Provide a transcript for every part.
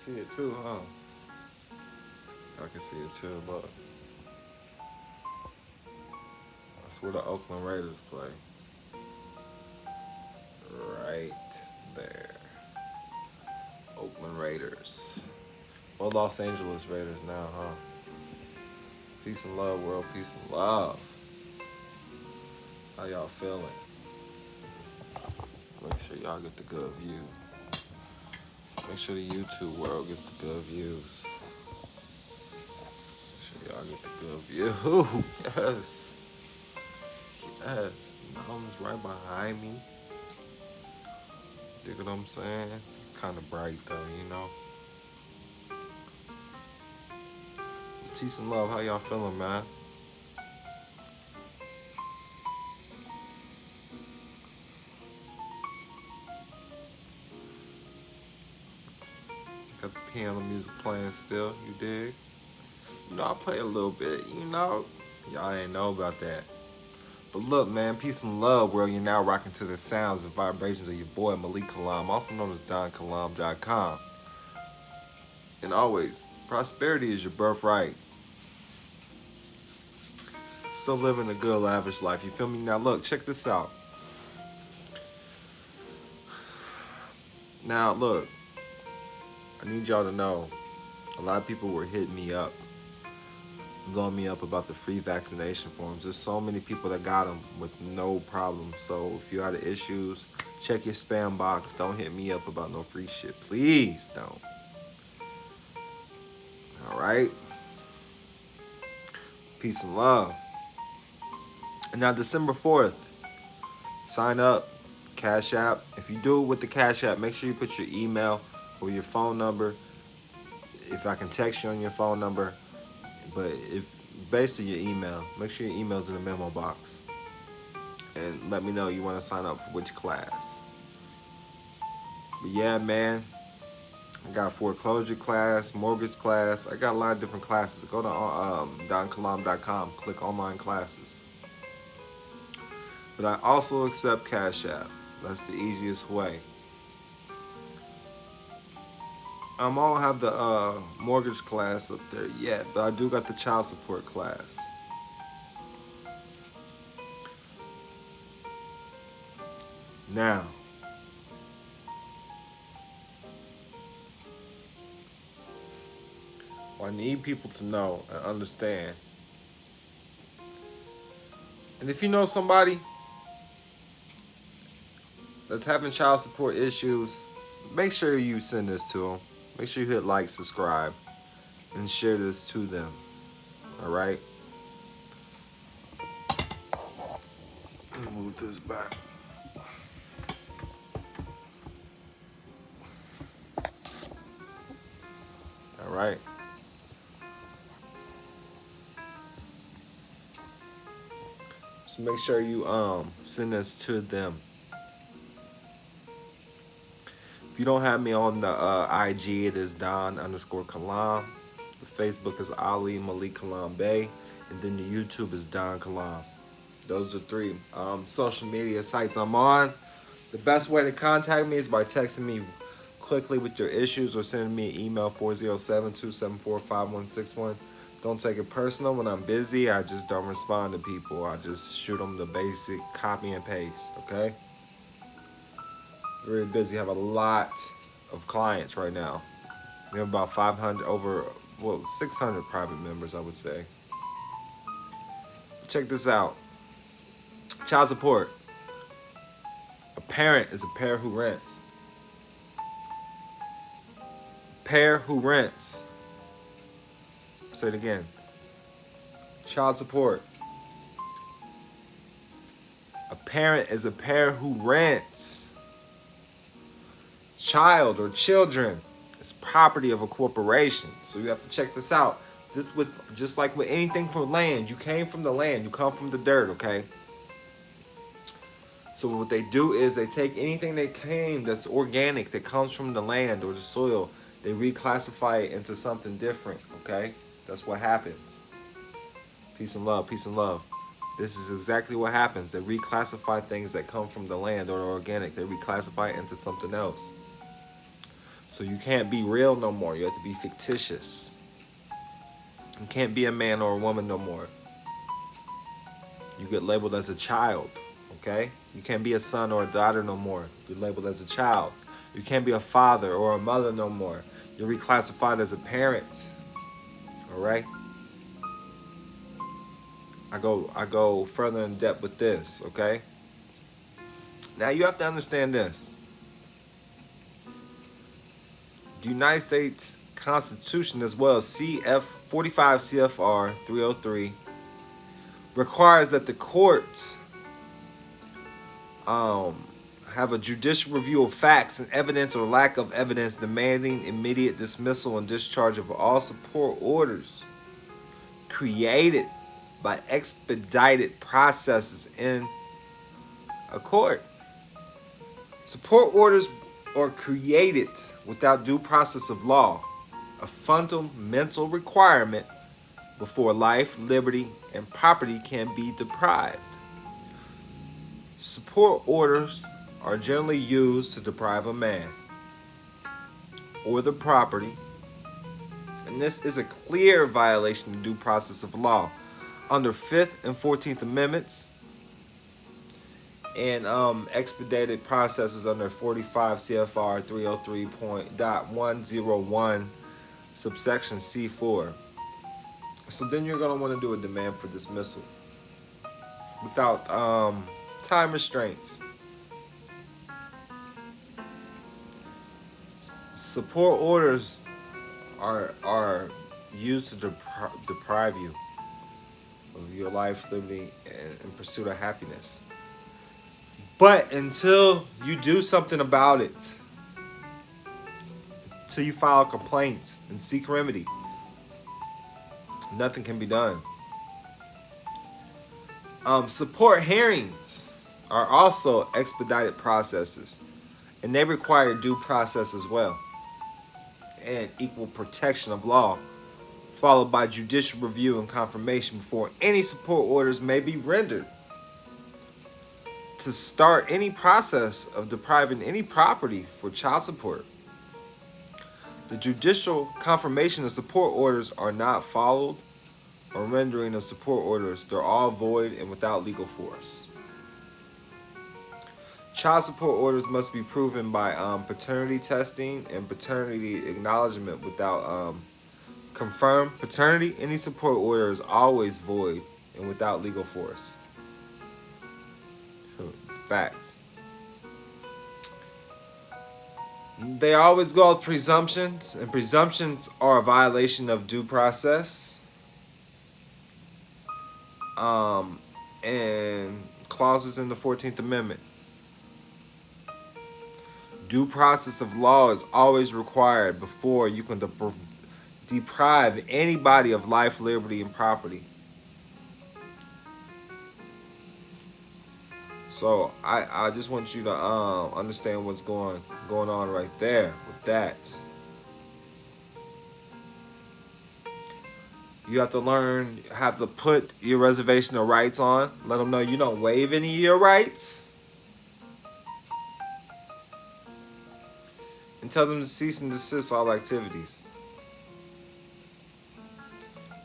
See it too, huh? I can see it too. Look, that's where the Oakland Raiders play. Right there. Oakland Raiders. Well, Los Angeles Raiders now, huh? Peace and love, world. Peace and love. How y'all feeling? Make sure y'all get the good view. Make sure the YouTube world gets the good views. Make sure y'all get the good view. Yes. Yes. The mountain's right behind me. Dig what I'm saying? It's kind of bright though, you know? Peace and love. How y'all feeling, man? Got the piano music playing still, you dig? You know, I play a little bit, you know? Y'all ain't know about that. But look, man, peace and love, world. You're now rocking to the sounds and vibrations of your boy, Malik Kilam, also known as DonKilam.com. And always, prosperity is your birthright. Still living a good, lavish life. You feel me? Now, look, check this out. Now, look, I need y'all to know a lot of people were hitting me up, blowing me up about the free vaccination forms. There's so many people that got them with no problem. So if you had issues, check your spam box. Don't hit me up about no free shit. Please don't. All right? Peace and love. And now December 4th, sign up, Cash App. If you do it with the Cash App, make sure you put your email or your phone number. If I can text you on your phone number, but if basically your email, make sure your email's in the memo box. And let me know you want to sign up for which class. But yeah, man, I got foreclosure class, mortgage class. I got a lot of different classes. Go to DonKilam.com, click online classes. But I also accept Cash App. That's the easiest way. I don't have the mortgage class up there yet, but I do got the child support class. Now, I need people to know and understand. And if you know somebody that's having child support issues, make sure you send this to them. Make sure you hit like, subscribe, and share this to them. All right? Move this back. All right? So make sure you send this to them. If you don't have me on the IG, it is Don_Kalam. The Facebook is Ali Malik Kalam Bay. And then the YouTube is Don Kalam. Those are three social media sites I'm on. The best way to contact me is by texting me quickly with your issues or sending me an email 407-274-5161. Don't take it personal. When I'm busy, I just don't respond to people. I just shoot them the basic copy and paste, okay? Very busy. Have a lot of clients right now. We have about 500, 600 private members, I would say. Check this out. Child support. A parent is a pair who rents. Pair who rents. Say it again. Child support. A parent is a pair who rents. Child or children is property of a corporation. So you have to check this out. Just like with anything from land, you came from the land, you come from the dirt, okay? So what they do is they take anything that's organic, that comes from the land or the soil, they reclassify it into something different, okay? That's what happens. Peace and love, peace and love. This is exactly what happens. They reclassify things that come from the land or the organic. They reclassify it into something else. So you can't be real no more. You have to be fictitious. You can't be a man or a woman no more. You get labeled as a child, okay? You can't be a son or a daughter no more. You're labeled as a child. You can't be a father or a mother no more. You're reclassified as a parent, all right? I go further in depth with this, okay? Now you have to understand this. The United States Constitution, as well as CF 45 CFR 303, requires that the courts have a judicial review of facts and evidence or lack of evidence, demanding immediate dismissal and discharge of all support orders created by expedited processes in a court. Support orders are created without due process of law, a fundamental requirement before life, liberty, and property can be deprived. Support orders are generally used to deprive a man or the property, and this is a clear violation of due process of law under 5th and 14th Amendments, and expedited processes under 45 CFR 303.101 subsection C4. So then you're going to want to do a demand for dismissal without time restraints. Support orders are used to deprive you of your life, liberty, and pursuit of happiness. But until you do something about it, until you file complaints and seek remedy, nothing can be done. Support hearings are also expedited processes, and they require due process as well, and equal protection of law, followed by judicial review and confirmation before any support orders may be rendered. To start any process of depriving any property for child support, the judicial confirmation of support orders are not followed, or rendering of support orders, they're all void and without legal force. Child support orders must be proven by paternity testing and paternity acknowledgement. Without confirmed paternity, any support order is always void and without legal force. Facts. They always go with presumptions, and presumptions are a violation of due process. And clauses in the 14th Amendment. Due process of law is always required before you can deprive anybody of life, liberty, and property. So I just want you to understand what's going on right there with that. You have to learn, have to put your reservation of rights on. Let them know you don't waive any of your rights. And tell them to cease and desist all activities.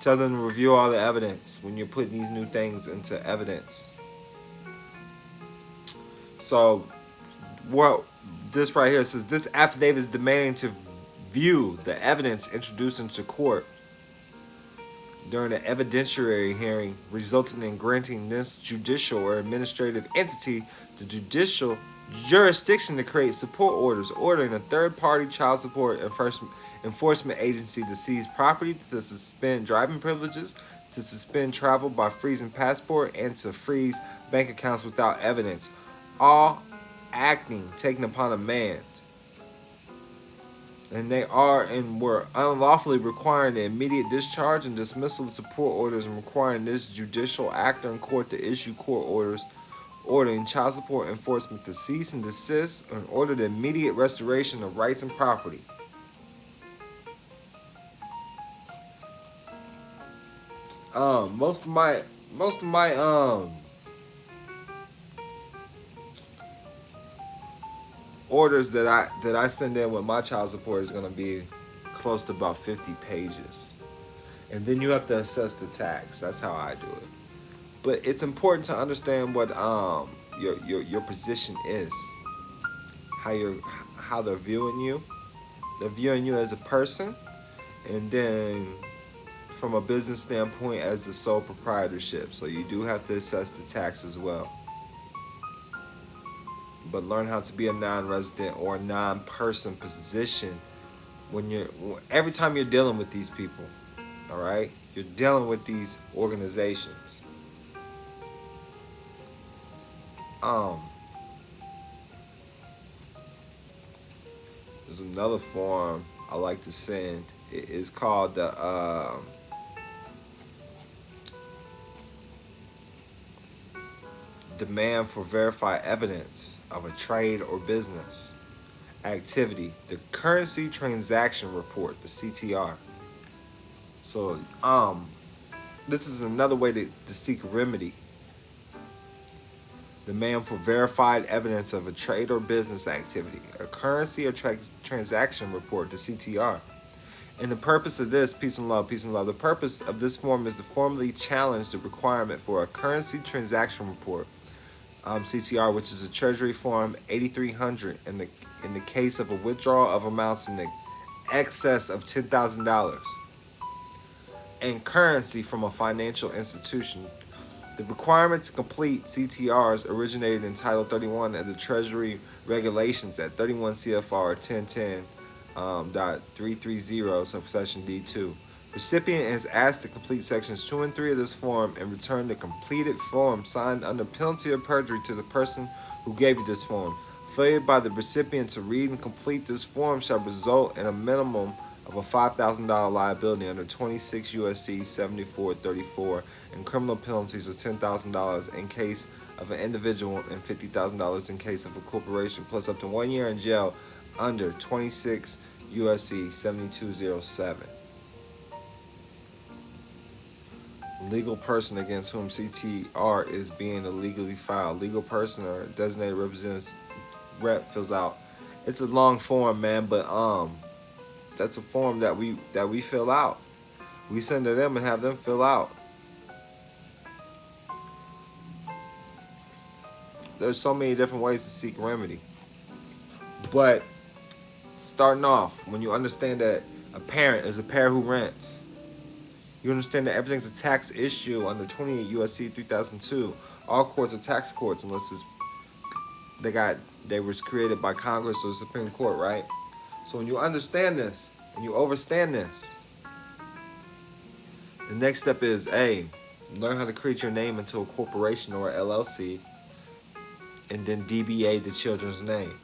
Tell them to review all the evidence when you're putting these new things into evidence. So, what this right here says, this affidavit is demanding to view the evidence introduced into court during the evidentiary hearing, resulting in granting this judicial or administrative entity the judicial jurisdiction to create support orders, ordering a third-party child support enforcement agency to seize property, to suspend driving privileges, to suspend travel by freezing passport, and to freeze bank accounts without evidence. All acting taken upon a man. And they are and were unlawfully requiring the immediate discharge and dismissal of support orders, and requiring this judicial actor in court to issue court orders ordering child support enforcement to cease and desist and order the immediate restoration of rights and property. Most of my orders that I send in with my child support is gonna be close to about 50 pages. And then you have to assess the tax. That's how I do it. But it's important to understand what your position is. How they're viewing you. They're viewing you as a person, and then from a business standpoint as the sole proprietorship. So you do have to assess the tax as well. But learn how to be a non-resident or a non-person position every time you're dealing with these people. All right, you're dealing with these organizations. There's another form I like to send. It is called the demand for verified evidence of a trade or business activity, the currency transaction report, the CTR. So this is another way to seek a remedy. Demand for verified evidence of a trade or business activity, a currency or transaction report, the CTR. And the purpose of this, peace and love, the purpose of this form is to formally challenge the requirement for a currency transaction report, CTR, which is a Treasury Form 8300 in the case of a withdrawal of amounts in the excess of $10,000 and currency from a financial institution. The requirement to complete CTRs originated in Title 31 of the Treasury Regulations at 31 CFR 1010.330, subsection D2. Recipient is asked to complete sections 2 and 3 of this form and return the completed form signed under penalty of perjury to the person who gave you this form. Failure by the recipient to read and complete this form shall result in a minimum of a $5,000 liability under 26 U.S.C. 7434 and criminal penalties of $10,000 in case of an individual and $50,000 in case of a corporation, plus up to 1 year in jail under 26 U.S.C. 7207. Legal person against whom CTR is being illegally filed. Legal person or designated representative rep fills out. It's a long form, man, but that's a form that we fill out. We send to them and have them fill out. There's so many different ways to seek remedy. But starting off, when you understand that a parent is a pair who rents, you understand that everything's a tax issue under 28 U.S.C. 3002. All courts are tax courts unless they was created by Congress or the Supreme Court, right? So when you understand this and you understand this, the next step is learn how to create your name into a corporation or LLC, and then DBA the children's name.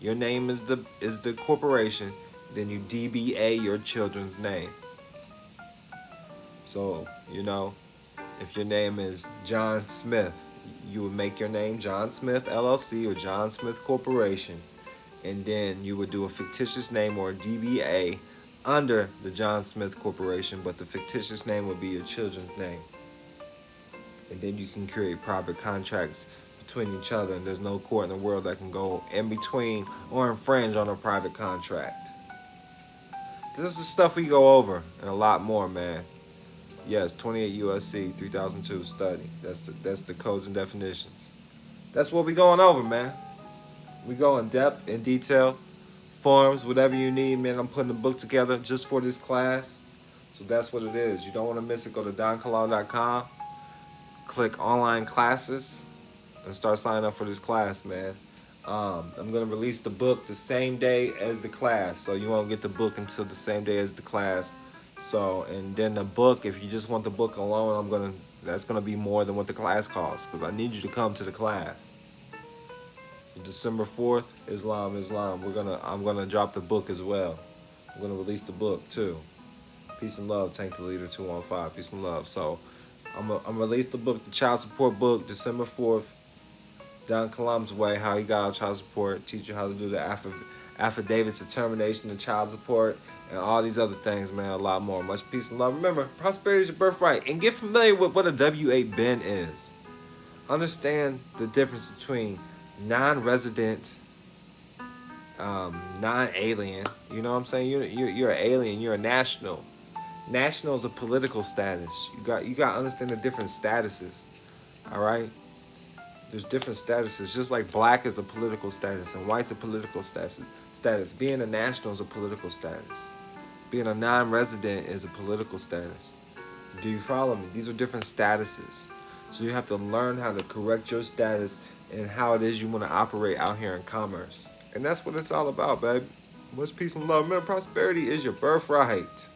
Your name is the corporation, then you DBA your children's name. So, if your name is John Smith, you would make your name John Smith LLC or John Smith Corporation, and then you would do a fictitious name or a DBA under the John Smith Corporation, but the fictitious name would be your children's name. And then you can create private contracts between each other, and there's no court in the world that can go in between or infringe on a private contract. This is stuff we go over and a lot more, man. Yes, 28 U.S.C. 3002 study. That's the codes and definitions. That's what we going over, man. We go in depth, in detail, forms, whatever you need, man. I'm putting the book together just for this class. So that's what it is. You don't want to miss it. Go to donkalau.com, click online classes, and start signing up for this class, man. I'm going to release the book the same day as the class. So you won't get the book until the same day as the class. So, and then the book, if you just want the book alone, that's gonna be more than what the class costs, because I need you to come to the class. December 4th, Islam. I'm gonna drop the book as well. I'm gonna release the book too. Peace and love, Tank the Leader 215. Peace and love. So, I'm gonna release the book, the child support book, December 4th. Down Kilam's way, how he got out child support, teach you how to do the affidavits of termination of child support, and all these other things, man, a lot more. Much peace and love. Remember, prosperity is your birthright. And get familiar with what a W-8 bin is. Understand the difference between non-resident non-alien. You know what I'm saying? You're an alien. You're a national. National is a political status. You got to understand the different statuses. All right. There's different statuses. Just like black is a political status and white's a political status. Being a national is a political status. Being a non-resident is a political status. Do you follow me? These are different statuses. So you have to learn how to correct your status and how it is you want to operate out here in commerce. And that's what it's all about, babe. What's peace and love? Man, prosperity is your birthright.